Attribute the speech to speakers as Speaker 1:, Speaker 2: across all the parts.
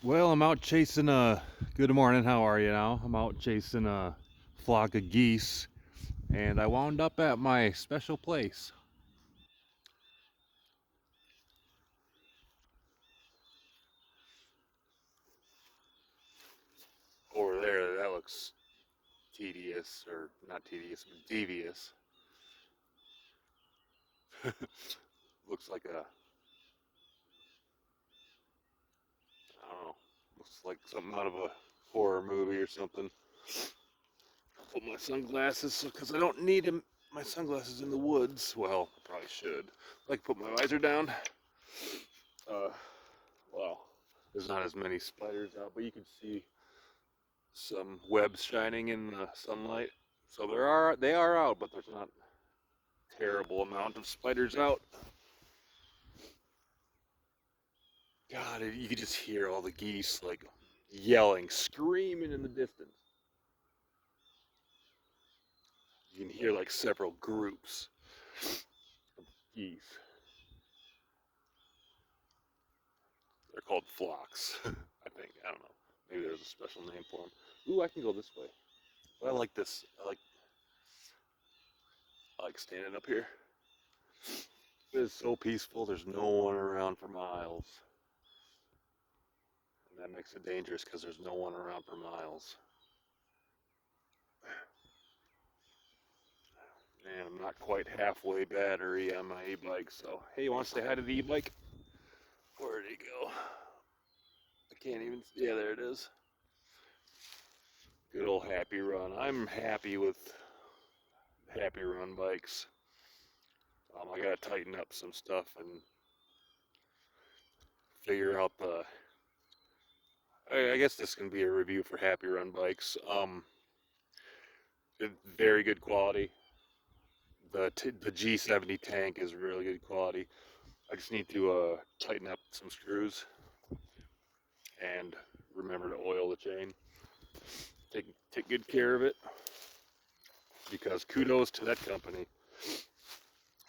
Speaker 1: Well, I'm out chasing a. Good morning, how are you now? I'm out chasing a flock of geese, and I wound up at my special place. Over there, that looks tedious, or not tedious, but devious. Looks like a, I don't know, looks like something out of a horror movie or something. Put my sunglasses, because I don't need my sunglasses in the woods. Well, I probably should. Like, put my visor down. Uh, well, there's not as many spiders out, but you can see some webs shining in the sunlight. So they are out, but there's not a terrible amount of spiders out. God, you could just hear all the geese like yelling, screaming in the distance. You can hear like several groups of geese. They're called flocks, I think. I don't know. Maybe there's a special name for them. Ooh, I can go this way. But I like this. I like standing up here. It is so peaceful. There's no one around for miles. And that makes it dangerous because there's no one around for miles. And I'm not quite halfway battery on my e-bike, so hey, you want to say hi to the e-bike? Where'd he go? I can't even. Yeah, there it is. Good old Happy Run. I'm happy with Happy Run bikes. I gotta tighten up some stuff and figure out the. I guess this can be a review for Happy Run bikes. Very good quality. The G70 tank is really good quality. I just need to tighten up some screws and remember to oil the chain. Take good care of it, because kudos to that company.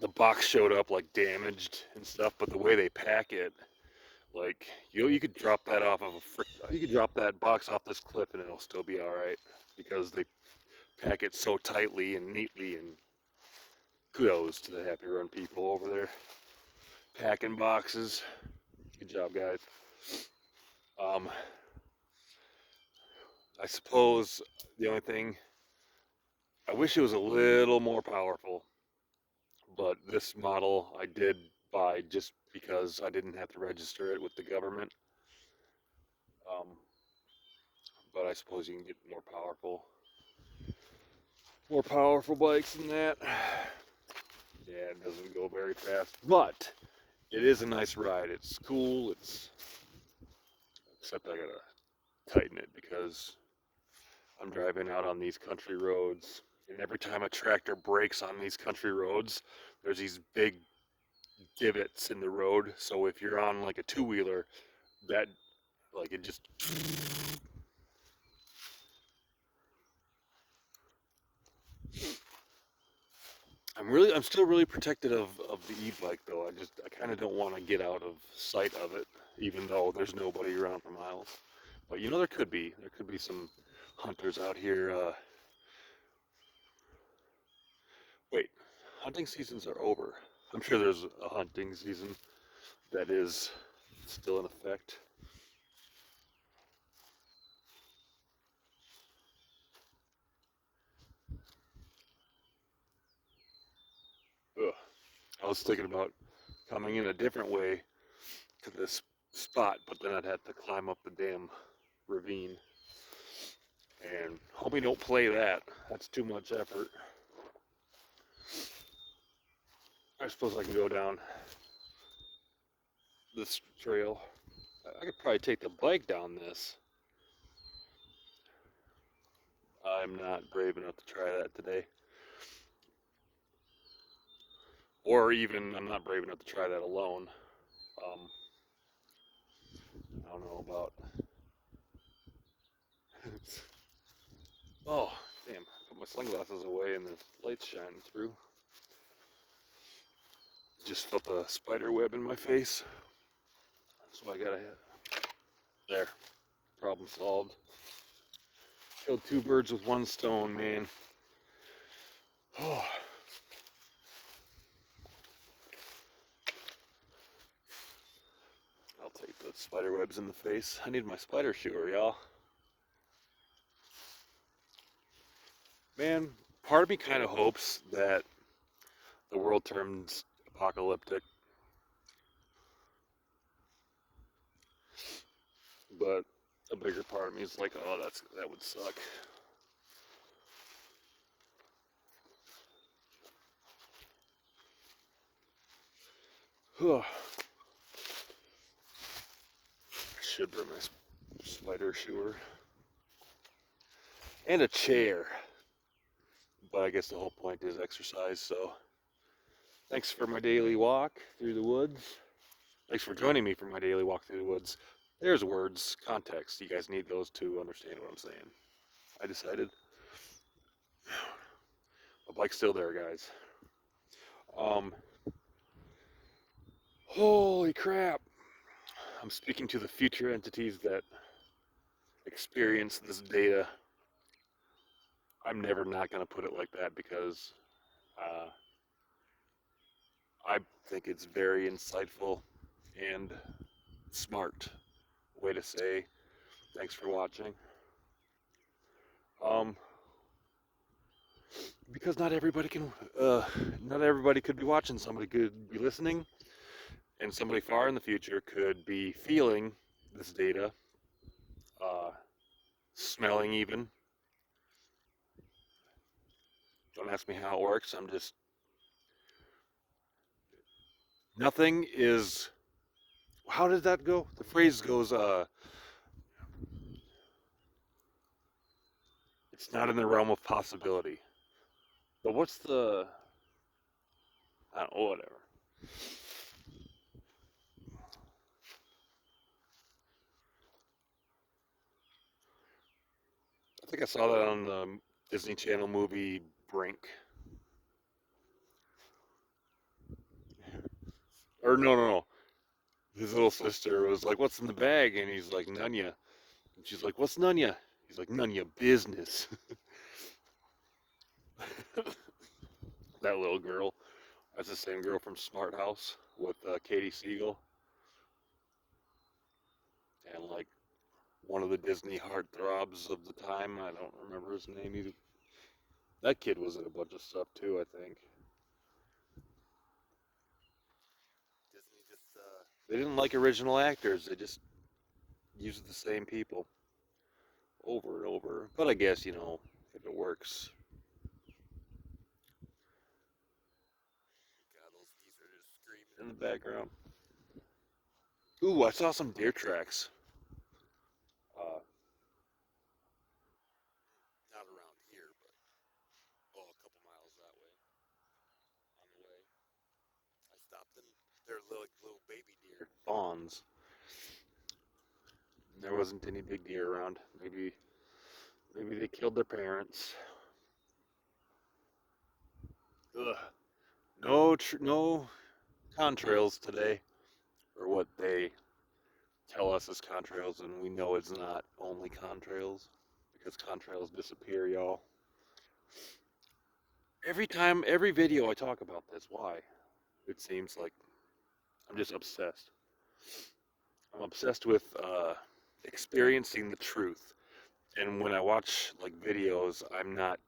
Speaker 1: The box showed up like damaged and stuff, but the way they pack it, like you could drop that off of you could drop that box off this cliff and it'll still be all right, because they pack it so tightly and neatly. And kudos to the Happy Run people over there packing boxes. Good job, guys. Um, I suppose the only thing, I wish it was a little more powerful, but this model I did buy just because I didn't have to register it with the government. Um, but I suppose you can get more powerful bikes than that. Yeah, it doesn't go very fast, but it is a nice ride. It's cool. Except I gotta tighten it because I'm driving out on these country roads, and every time a tractor brakes on these country roads, there's these big divots in the road. So if you're on like a two-wheeler, that like it just. I'm still really protective of the e-bike though. I kind of don't want to get out of sight of it, even though there's nobody around for miles. But there could be some hunters out here. Wait, hunting seasons are over. I'm sure there's a hunting season that is still in effect. Ugh. I was thinking about coming in a different way to this spot, but then I'd have to climb up the damn ravine. And hope we don't play that. That's too much effort. I suppose I can go down this trail. I could probably take the bike down this. I'm not brave enough to try that today. Or even, I'm not brave enough to try that alone. Um, I don't know about. Oh, damn. Put my sunglasses away and the light's shining through. Just felt a spider web in my face. So I gotta hit. There. problem solved. Killed 2 birds with 1 stone, man. Oh. I'll take the spider webs in the face. I need my spider shooter, y'all. Man, part of me kind of hopes that the world turns apocalyptic, but a bigger part of me is like, oh, that would suck. Should bring my spider shooter and a chair, but I guess the whole point is exercise. So, thanks for my daily walk through the woods. Thanks for joining me for my daily walk through the woods. There's words, context. You guys need those to understand what I'm saying. I decided. The bike's still there, guys. Holy crap. I'm speaking to the future entities that experience this data. I'm never not going to put it like that because I think it's very insightful and smart way to say thanks for watching. Because not everybody could be watching. Somebody could be listening, and somebody far in the future could be feeling this data, smelling even. Don't ask me how it works. Nothing is. How did that go? The phrase goes, it's not in the realm of possibility. But what's the, I don't know, whatever. I think I saw that on the Disney Channel movie Brink. Or no. His little sister was like, "What's in the bag?" And he's like, "Nunya." And she's like, "What's Nunya?" He's like, "Nunya business." That little girl. That's the same girl from Smart House with Katie Siegel. And like one of the Disney heartthrobs of the time. I don't remember his name either. That kid was in a bunch of stuff too, I think. Disney just they didn't like original actors. They just used the same people over and over. But I guess, if it works. God, those geese are just screaming in the background. Ooh, I saw some deer tracks. Uh, Not around here, but a couple miles that way. On the way, I stopped and they're little baby deer, fawns. There wasn't any big deer around. Maybe they killed their parents. Ugh. No contrails today, or what they tell us is contrails, and we know it's not only contrails because contrails disappear, y'all. Every video I talk about this, why? It seems like I'm just obsessed. I'm obsessed with experiencing the truth, and when I watch like videos, I'm not.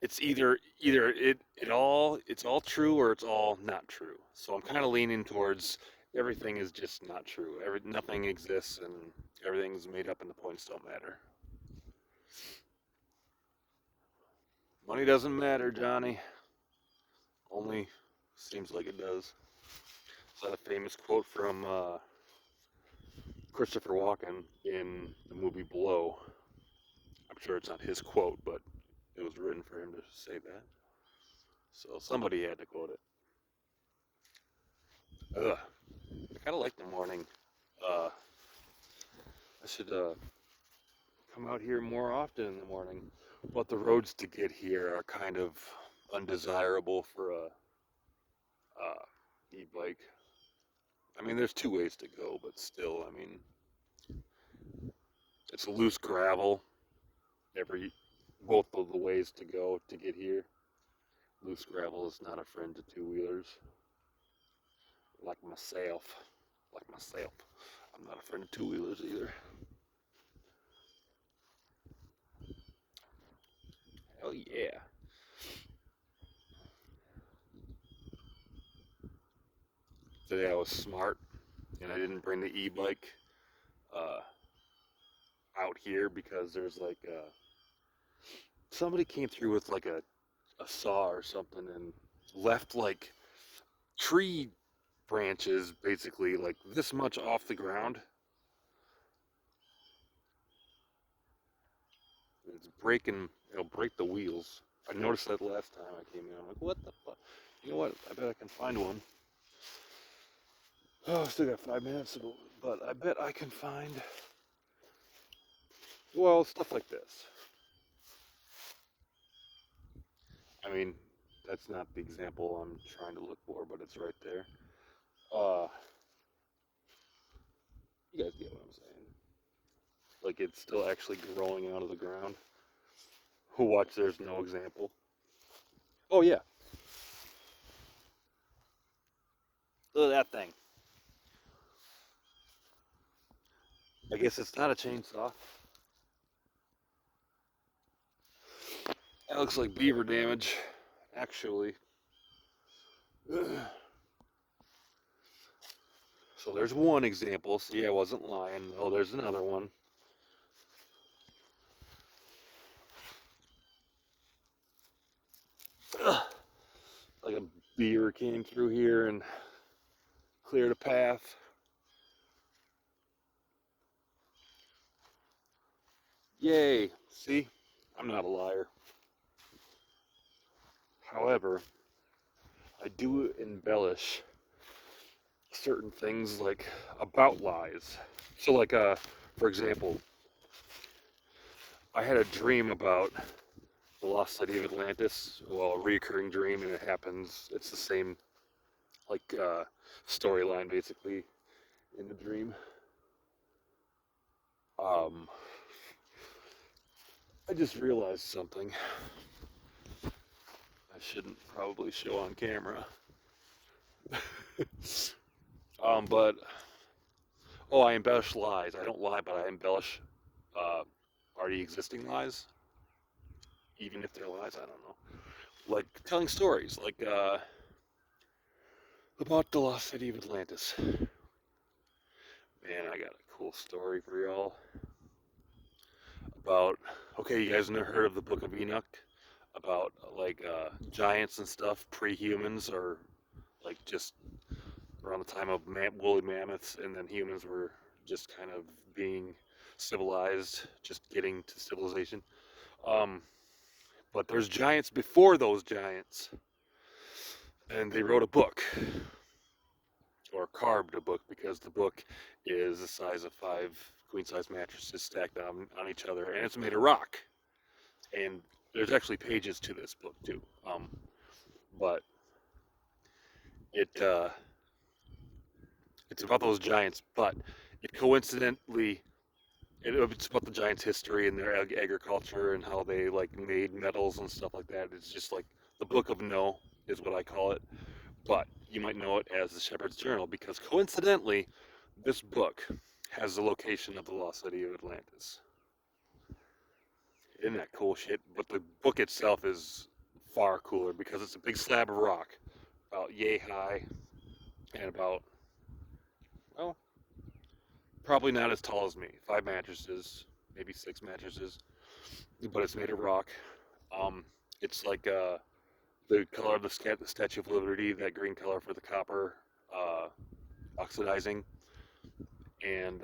Speaker 1: It's either it's all true or it's all not true. So I'm kind of leaning towards everything is just not true. Nothing exists and everything's made up and the points don't matter. Money doesn't matter, Johnny. Only seems like it does. Is that a famous quote from Christopher Walken in the movie Blow? I'm sure it's not his quote, but it was written for him to say that. So somebody had to quote it. Ugh. I kind of like the morning. I should come out here more often in the morning. But the roads to get here are kind of undesirable for a e-bike. I mean, there's 2 ways to go, but still, I mean, It's a loose gravel. Every both of the ways to go to get here. Loose gravel is not a friend to two-wheelers. Like myself. Like myself. I'm not a friend of two-wheelers either. Hell yeah. Today I was smart and I didn't bring the e-bike uh, out here because there's like somebody came through with like a saw or something and left like tree branches basically like this much off the ground. It's breaking, it'll break the wheels. I noticed that last time I came in. I'm like, what the fuck? You know what? I bet I can find one. Oh, I still got 5 minutes, but I bet I can find, well, stuff like this. I mean, that's not the example I'm trying to look for, but it's right there. Uh, you guys get what I'm saying. Like it's still actually growing out of the ground. Watch, there's no example. Oh yeah, look at that thing. I guess it's not a chainsaw. That looks like beaver damage, actually. So there's one example. See, I wasn't lying. Oh, there's another one. Like a beaver came through here and cleared a path. Yay. See, I'm not a liar. However, I do embellish certain things like about lies. So like for example, I had a dream about the lost city of Atlantis. Well, a recurring dream, and it happens. It's the same like storyline basically in the dream. Um, I just realized something I shouldn't probably show on camera. But oh, I embellish lies. I don't lie, but I embellish uh, already existing lies, even if they're lies. I don't know. Like telling stories, like about the lost city of Atlantis. Man, I got a cool story for y'all about. Okay, you guys never heard of the Book of Enoch? About like giants and stuff, pre-humans, or like just around the time of woolly mammoths, and then humans were just kind of being civilized, just getting to civilization. Um, but there's giants before those giants, and they wrote a book or carved a book because the book is the size of 5 queen-size mattresses stacked on each other, and it's made of rock. And there's actually pages to this book too. But it it's about those giants, but it coincidentally it's about the giants' history and their agriculture and how they like made metals and stuff like that. It's just like the Book of No is what I call it, but you might know it as the Shepards Journal because coincidentally, this book has the location of the lost city of Atlantis. Isn't that cool shit? But the book itself is far cooler because it's a big slab of rock, about yay high, and about, well, probably not as tall as me. 5 mattresses, maybe 6 mattresses, but it's made of rock. Um, it's like the color of the Statue of Liberty, that green color for the copper uh, oxidizing, and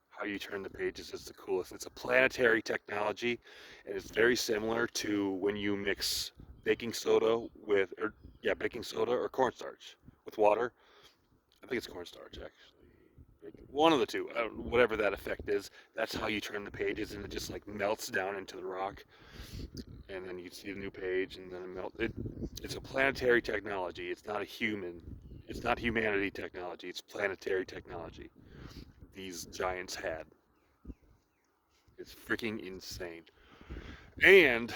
Speaker 1: how you turn the pages is the coolest. It's a planetary technology, and it's very similar to when you mix baking soda with, or yeah, baking soda or cornstarch with water. I think it's cornstarch actually. One of the two, whatever that effect is. That's how you turn the pages, and it just like melts down into the rock, and then you see the new page, and then it melts. It's a planetary technology. It's not a human. It's not humanity technology. It's planetary technology. these giants had. It's freaking insane. And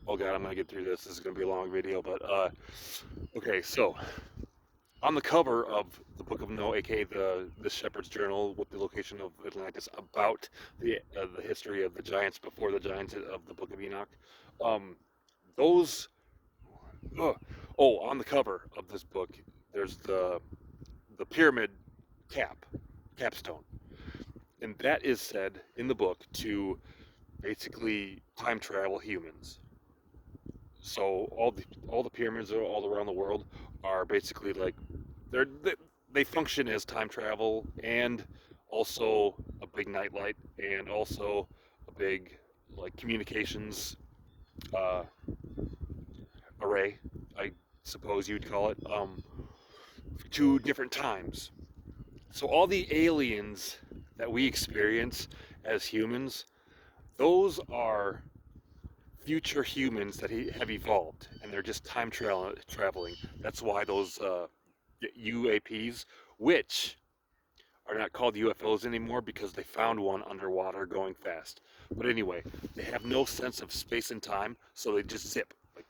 Speaker 1: oh god, I'm gonna get through this. This is gonna be a long video, but okay, so on the cover of the Book of No, aka the Shepards Journal, with the location of Atlantis, about the history of the giants before the giants of the Book of Enoch. Those on the cover of this book, there's the pyramid capstone, and that is said in the book to basically time travel humans. So all the pyramids all around the world are basically like they function as time travel and also a big nightlight and also a big like communications uh, array, I suppose you'd call it, to different times. So all the aliens that we experience as humans, those are future humans that have evolved, and they're just time traveling. That's why those UAPs, which are not called UFOs anymore because they found one underwater going fast. But anyway, they have no sense of space and time, so they just zip. Like,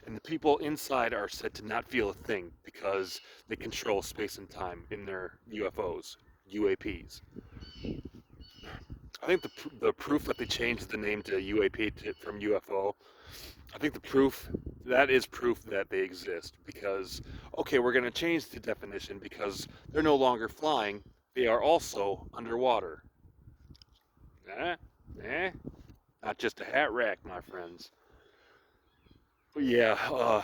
Speaker 1: and the people inside are said to not feel a thing because they control space and time in their UFOs, UAPs. I think the proof that they changed the name to UAP from UFO, I think that is proof that they exist, because, okay, we're going to change the definition because they're no longer flying, they are also underwater. Not just a hat rack, my friends. But yeah,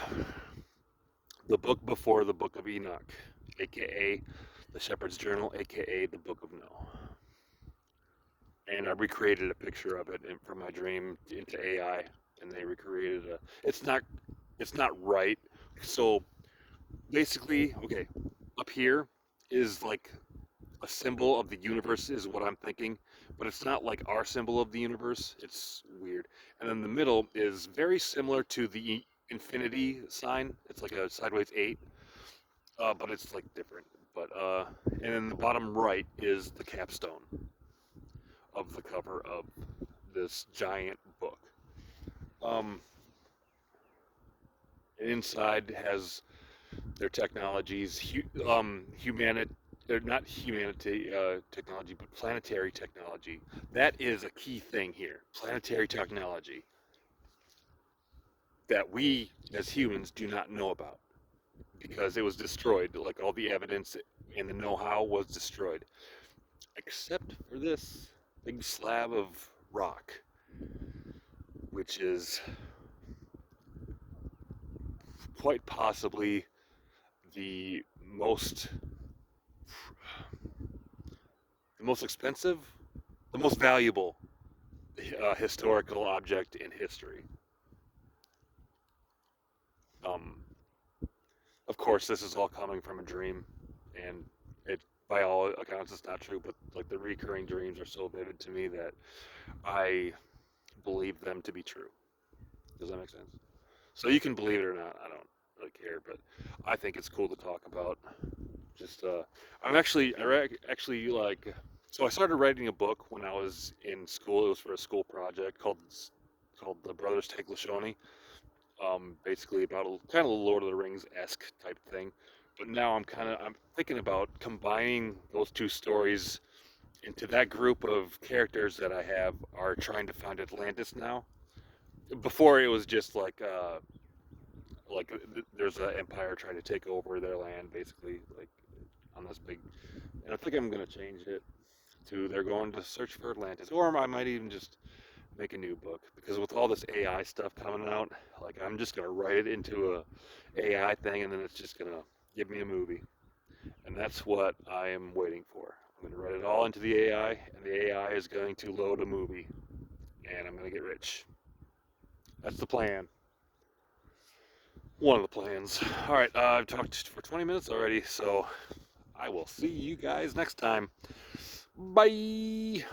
Speaker 1: the book before the Book of Enoch, aka the Shepards Journal, aka the Book of No. And I recreated a picture of it from my dream into AI, and they recreated a. It's not right. So basically, okay, up here is like a symbol of the universe, is what I'm thinking, but it's not like our symbol of the universe. It's weird. And then the middle is very similar to the infinity sign. It's like a sideways 8, but it's like different. But and then the bottom right is the capstone of the cover of this giant book. Inside has their technologies, humanity, not humanity technology, but planetary technology. That is a key thing here. Planetary technology that we as humans do not know about because it was destroyed. Like all the evidence and the know-how was destroyed, except for this big slab of rock, which is quite possibly the most expensive, the most valuable historical object in history. Um, of course, this is all coming from a dream, and it, by all accounts, it's not true. But like the recurring dreams are so vivid to me that I believe them to be true. Does that make sense? So you can believe it or not. I don't really care, but I think it's cool to talk about. Just actually like. So I started writing a book when I was in school. It was for a school project called The Brothers Take Lashoni. Basically about kind of a Lord of the Rings esque type thing. But now I'm thinking about combining those two stories into that group of characters that I have are trying to find Atlantis now. Before it was just like there's an empire trying to take over their land, basically, like on this big. And I think I'm gonna change it to they're going to search for Atlantis, or I might even just make a new book, because with all this AI stuff coming out, like I'm just gonna write it into a AI thing, and then it's just gonna give me a movie, and that's what I am waiting for. I'm gonna write it all into the AI, and the AI is going to load a movie, and I'm gonna get rich. That's the plan. One of the plans. All right, I've talked for 20 minutes already, so I will see you guys next time. Bye.